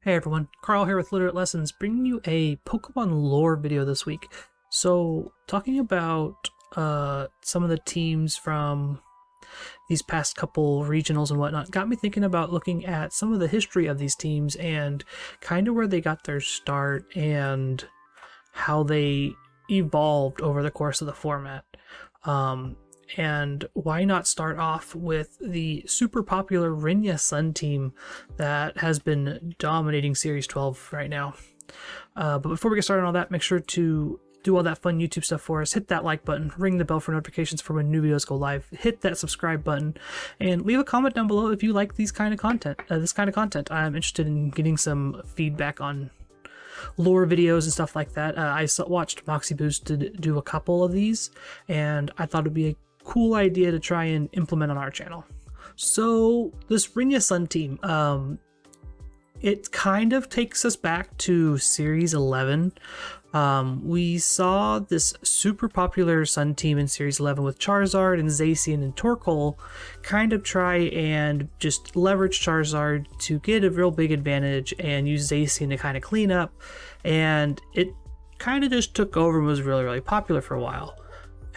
Hey everyone, Carl here with Littleroot Lessons, bringing you a Pokemon lore video this week. So, talking about some of the teams from these past couple regionals and whatnot, got me thinking about looking at some of the history of these teams and kind of where they got their start and how they evolved over the course of the format. And why not start off with the super popular Rinya Sun team that has been dominating Series 12 right now. But before we get started on all that, make sure to do all that fun YouTube stuff for us. Hit that like button, ring the bell for notifications for when new videos go live, hit that subscribe button, and leave a comment down below if you like these kind of content. I'm interested in getting some feedback on lore videos and stuff like that. I watched Moxie Boosted do a couple of these, and I thought it'd be a cool idea to try and implement on our channel. So this Rinya Sun team, it kind of takes us back to Series 11. We saw this super popular Sun team in Series 11 with Charizard and Zacian and Torkoal kind of try and just leverage Charizard to get a real big advantage and use Zacian to kind of clean up, and it kind of just took over and was really popular for a while.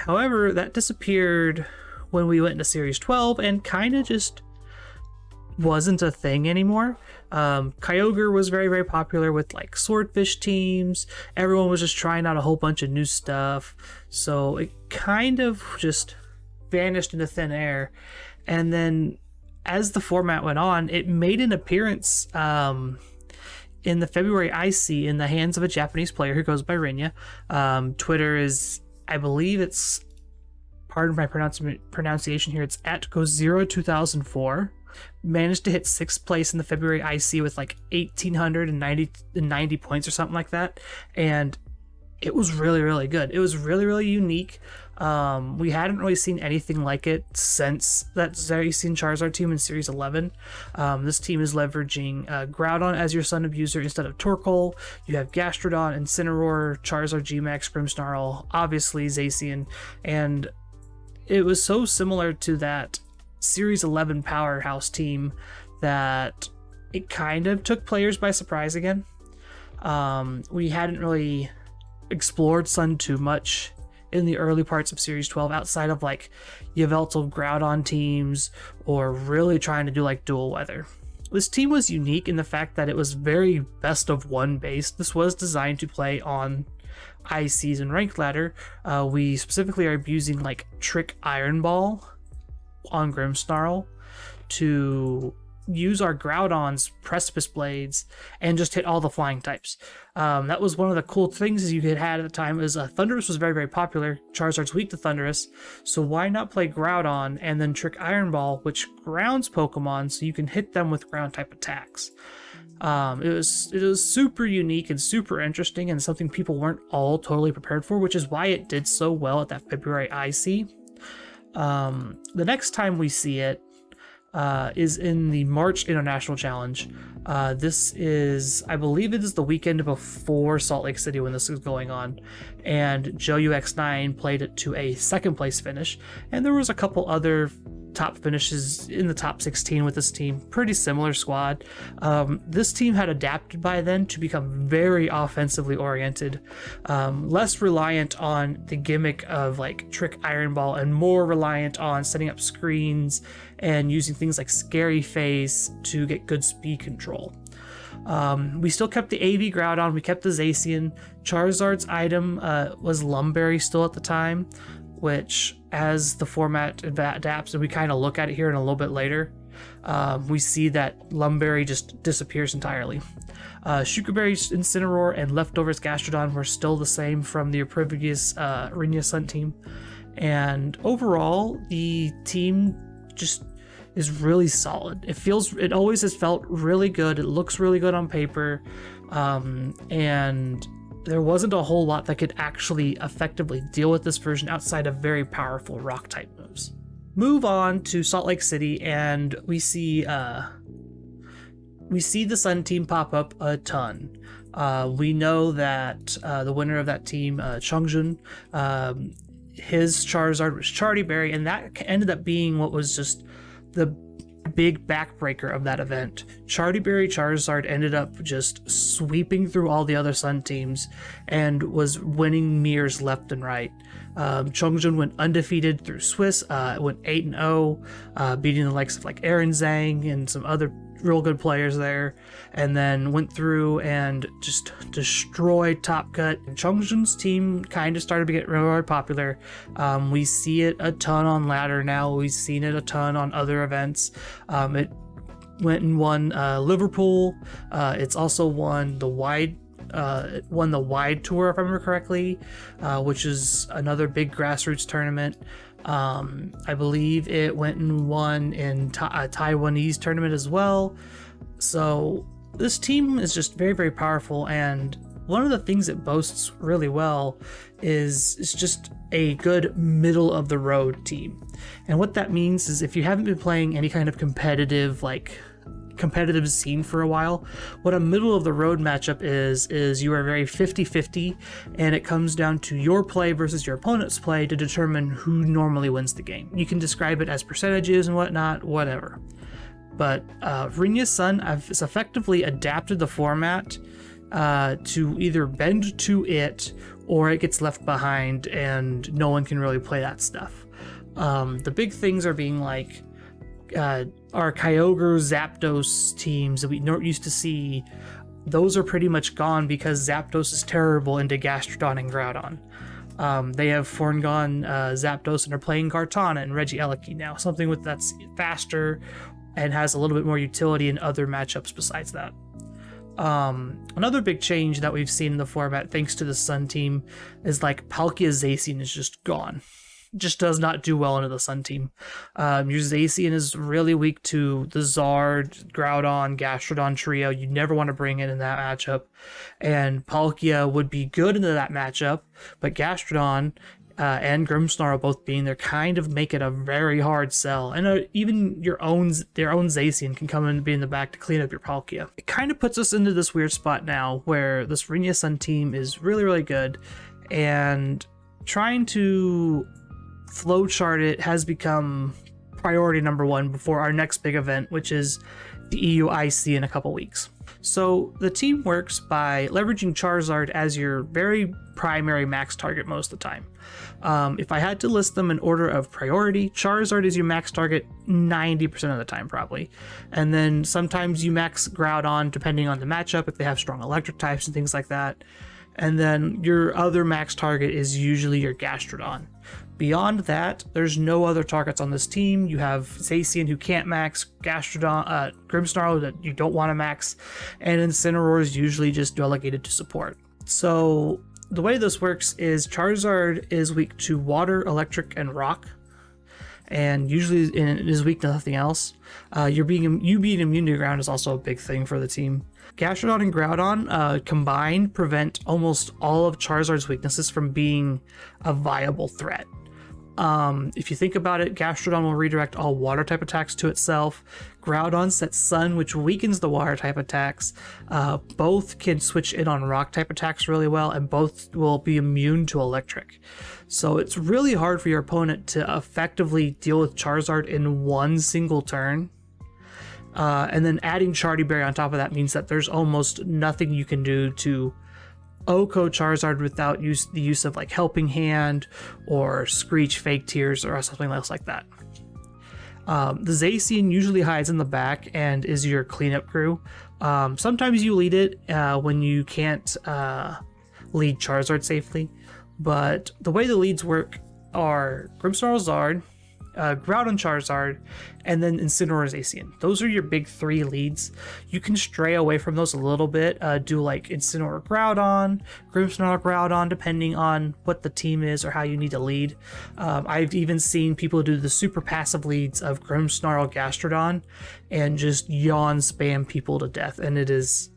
However, that disappeared when we went into Series 12 and kind of just wasn't a thing anymore. Kyogre was very popular with like Swordfish teams. Everyone was just trying out a whole bunch of new stuff. So it kind of just vanished into thin air. And then as the format went on, it made an appearance in the February IC in the hands of a Japanese player who goes by Rinya. Twitter is, I believe it's, pardon my pronunciation here, it's at Go02004. Managed to hit 6th place in the February IC with like 1,890 points or something like that, and it was really good. It was really unique. We hadn't really seen anything like it since that Zacian Charizard team in Series 11. This team is leveraging Groudon as your Sun abuser instead of Torkoal. You have Gastrodon, Incineroar, Charizard G-Max, Grimmsnarl, obviously Zacian, and it was so similar to that Series 11 powerhouse team that it kind of took players by surprise again. We hadn't really explored Sun too much in the early parts of Series 12 outside of like Yveltal Groudon teams or really trying to do like dual weather. This team was unique in the fact that it was very best of one based. This was designed to play on ICs and ranked ladder. We specifically are using like Trick Iron Ball on Grimmsnarl to use our Groudon's Precipice Blades and just hit all the flying types. That was one of the cool things you had at the time, is Thundurus was very popular. Charizard's weak to Thundurus, so why not play Groudon and then Trick Iron Ball, which grounds Pokemon so you can hit them with ground type attacks. It was super unique and super interesting and something people weren't all totally prepared for, which is why it did so well at that February IC. The next time we see it is in the March International Challenge. This is, I believe it is the weekend before Salt Lake City when this is going on, and JoeUX9 played it to a 2nd place finish, and there was a couple other top finishes in the top 16 with this team. Pretty similar squad. This team had adapted by then to become very offensively oriented, less reliant on the gimmick of like Trick Iron Ball and more reliant on setting up screens and using things like Scary Face to get good speed control. We still kept the AV Groudon, we kept the Zacian. Charizard's item was Lumberry still at the time, which as the format adapts, and we kind of look at it here in a little bit later, we see that Lumberry just disappears entirely. Shukaberry's Incineroar and Leftovers Gastrodon were still the same from the previous Rinya Sun team, and overall the team just is really solid. It always has felt really good. It looks really good on paper, and there wasn't a whole lot that could actually effectively deal with this version outside of very powerful rock type moves. Move on to Salt Lake City, and we see the Sun team pop up a ton. We know that the winner of that team, Chongjun, his Charizard was Charty Berry, and that ended up being what was just the big backbreaker of that event. Chardyberry Charizard ended up just sweeping through all the other Sun teams and was winning mirrors left and right. Chongjun went undefeated through Swiss, went 8-0, beating the likes of like Aaron Zhang and some other real good players there, and then went through and just destroyed Top Cut. Chongjun's team kind of started to get really popular. We see it a ton on ladder now. We've seen it a ton on other events. It went and won Liverpool. It's also won the wide tour, if I remember correctly, which is another big grassroots tournament. I believe it went and won in a Taiwanese tournament as well. So this team is just very, very powerful, and one of the things it boasts really well is just a good middle of the road team. And what that means is if you haven't been playing any kind of competitive scene for a while, what a middle of the road matchup is you are very 50-50, and it comes down to your play versus your opponent's play to determine who normally wins the game. You can describe it as percentages and whatnot, whatever. But Rinya Sun has effectively adapted the format to either bend to it or it gets left behind and no one can really play that stuff. The big things are being like our Kyogre Zapdos teams that we used to see. Those are pretty much gone because Zapdos is terrible into Gastrodon and Groudon. They have foregone Zapdos and are playing Kartana and Regieleki now, something that's faster and has a little bit more utility in other matchups besides that. Another big change that we've seen in the format thanks to the Sun team is like Palkia Zacian is just gone. Just does not do well into the Sun team. Your Zacian is really weak to the Zard, Groudon, Gastrodon trio. You never want to bring it in that matchup. And Palkia would be good into that matchup, but Gastrodon and Grimmsnarl both being there kind of make it a very hard sell. And even their own Zacian can come in and be in the back to clean up your Palkia. It kind of puts us into this weird spot now where this Rinya Sun team is really, really good, and trying to flowchart it has become priority number one before our next big event, which is the EUIC in a couple weeks. So the team works by leveraging Charizard as your very primary max target most of the time. If I had to list them in order of priority, Charizard is your max target 90% of the time probably. And then sometimes you max Groudon depending on the matchup if they have strong electric types and things like that. And then your other max target is usually your Gastrodon. Beyond that, there's no other targets on this team. You have Zacian who can't max, Gastrodon, Grimmsnarl that you don't want to max, and Incineroar is usually just delegated to support. So the way this works is Charizard is weak to water, electric, and rock, and usually it is weak to nothing else. You being immune to ground is also a big thing for the team. Gastrodon and Groudon combined prevent almost all of Charizard's weaknesses from being a viable threat. If you think about it, Gastrodon will redirect all water type attacks to itself. Groudon sets Sun, which weakens the water type attacks. Both can switch in on rock type attacks really well, and both will be immune to electric. So it's really hard for your opponent to effectively deal with Charizard in one single turn. And then adding Chardyberry on top of that means that there's almost nothing you can do to OHKO Charizard without the use of like Helping Hand or Screech Fake Tears or something else like that. The Zacian usually hides in the back and is your cleanup crew. Sometimes you lead it when you can't lead Charizard safely, but the way the leads work are Grimmsnarl Zard, Groudon Charizard, and then Incineroar Zacian. Those are your big three leads. You can stray away from those a little bit, do like Incineroar Groudon, Grimmsnarl Groudon, depending on what the team is or how you need to lead. I've even seen people do the super passive leads of Grimmsnarl Gastrodon and just yawn spam people to death, and it has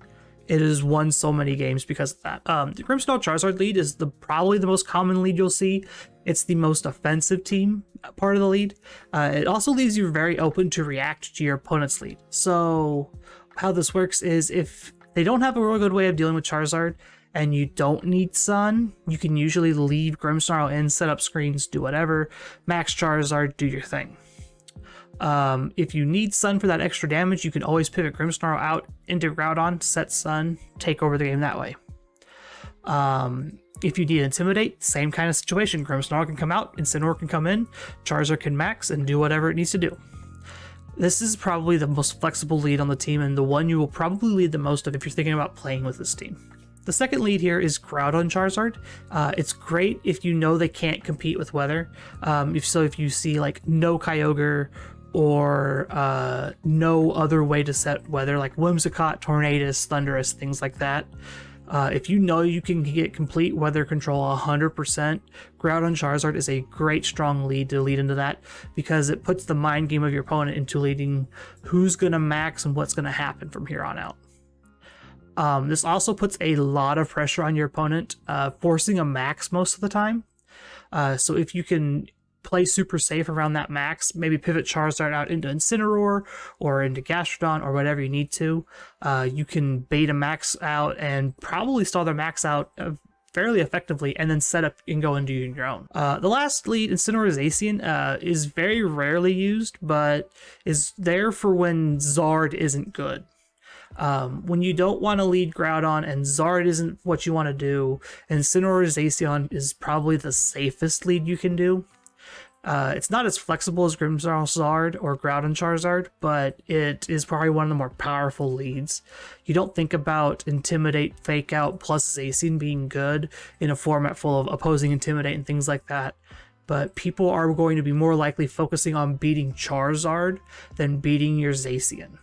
won so many games because of that. The Grimmsnarl Charizard lead is probably the most common lead you'll see. It's the most offensive team part of the lead. It also leaves you very open to react to your opponent's lead. So how this works is if they don't have a real good way of dealing with Charizard and you don't need Sun, you can usually leave Grimmsnarl in, set up screens, do whatever, max Charizard, do your thing. If you need Sun for that extra damage, you can always pivot Grimmsnarl out into Groudon, set Sun, take over the game that way. If you need Intimidate, same kind of situation. Grimmsnarl can come out, Incineroar can come in, Charizard can max and do whatever it needs to do. This is probably the most flexible lead on the team and the one you will probably lead the most of if you're thinking about playing with this team. The second lead here is Groudon Charizard. It's great if you know they can't compete with weather. If you see like no Kyogre or no other way to set weather, like Whimsicott, Tornadus, Thundurus, things like that. If you know you can get complete weather control 100%, Groudon Charizard is a great strong lead to lead into that, because it puts the mind game of your opponent into leading who's going to max and what's going to happen from here on out. This also puts a lot of pressure on your opponent, forcing a max most of the time. So if you can play super safe around that max, maybe pivot Charizard out into Incineroar or into Gastrodon or whatever you need to, you can bait a max out and probably stall their max out fairly effectively, and then set up and go into your own. The last lead, Incineroar Zacian, is very rarely used, but is there for when Zard isn't good. When you don't want to lead Groudon and Zard isn't what you want to do, Incineroar Zacian is probably the safest lead you can do. It's not as flexible as Grimmsnarl Zard or Groudon Charizard, but it is probably one of the more powerful leads. You don't think about Intimidate, Fake Out, plus Zacian being good in a format full of opposing Intimidate and things like that, but people are going to be more likely focusing on beating Charizard than beating your Zacian.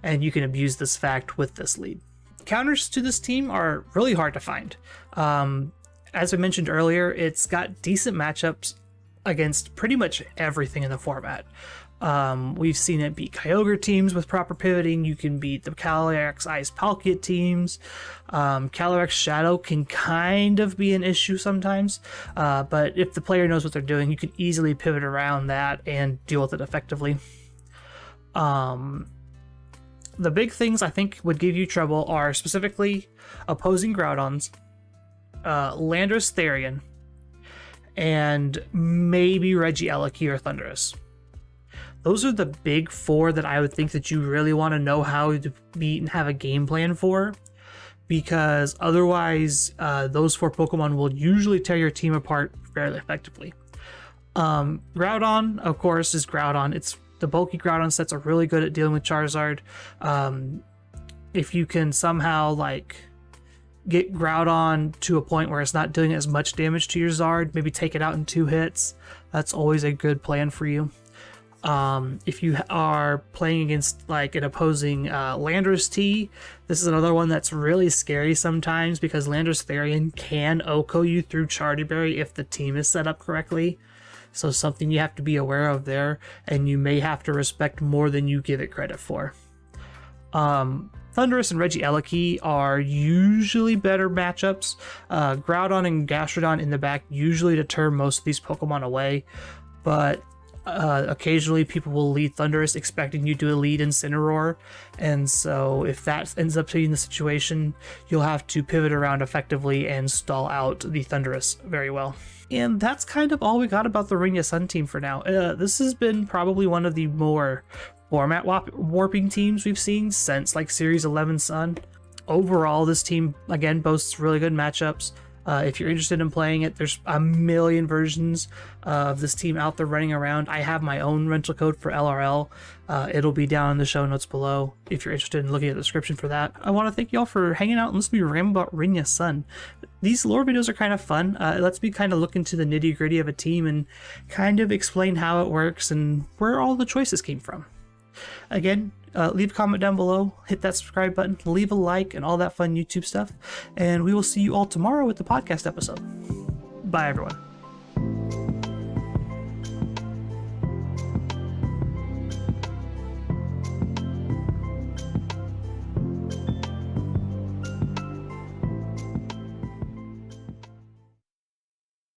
And you can abuse this fact with this lead. Counters to this team are really hard to find. As I mentioned earlier, it's got decent matchups against pretty much everything in the format. We've seen it beat Kyogre teams with proper pivoting. You can beat the Calyrex Ice Palkia teams. Calyrex Shadow can kind of be an issue sometimes, but if the player knows what they're doing, you can easily pivot around that and deal with it effectively. The big things I think would give you trouble are specifically opposing Groudons, Landorus Therian, and maybe Regieleki or Thundurus. Those are the big four that I would think that you really want to know how to beat and have a game plan for, because otherwise those four Pokemon will usually tear your team apart fairly effectively. Groudon, of course, is Groudon. The bulky Groudon sets are really good at dealing with Charizard. If you can somehow like get Groudon to a point where it's not doing as much damage to your Zard, maybe take it out in 2 hits, that's always a good plan for you. If you are playing against like an opposing Landorus T, this is another one that's really scary sometimes, because Landorus Therian can OHKO you through Chardyberry if the team is set up correctly. So something you have to be aware of there, and you may have to respect more than you give it credit for. Thundurus and Regieleki are usually better matchups. Groudon and Gastrodon in the back usually deter most of these Pokemon away, but occasionally people will lead Thundurus expecting you to lead Incineroar, and so if that ends up being the situation, you'll have to pivot around effectively and stall out the Thundurus very well. And that's kind of all we got about the Rinya Sun team for now. This has been probably one of the more format warping teams we've seen since like Series 11 Sun. Overall, this team again boasts really good matchups. If you're interested in playing it, there's a million versions of this team out there running around. I have my own rental code for LRL. It'll be down in the show notes below if you're interested in looking at the description for that. I want to thank y'all for hanging out and listening to me ramble about Rinya Sun. These lore videos are kind of fun. It lets me kind of look into the nitty gritty of a team and kind of explain how it works and where all the choices came from. Again, leave a comment down below, hit that subscribe button, leave a like, and all that fun YouTube stuff. And we will see you all tomorrow with the podcast episode. Bye, everyone.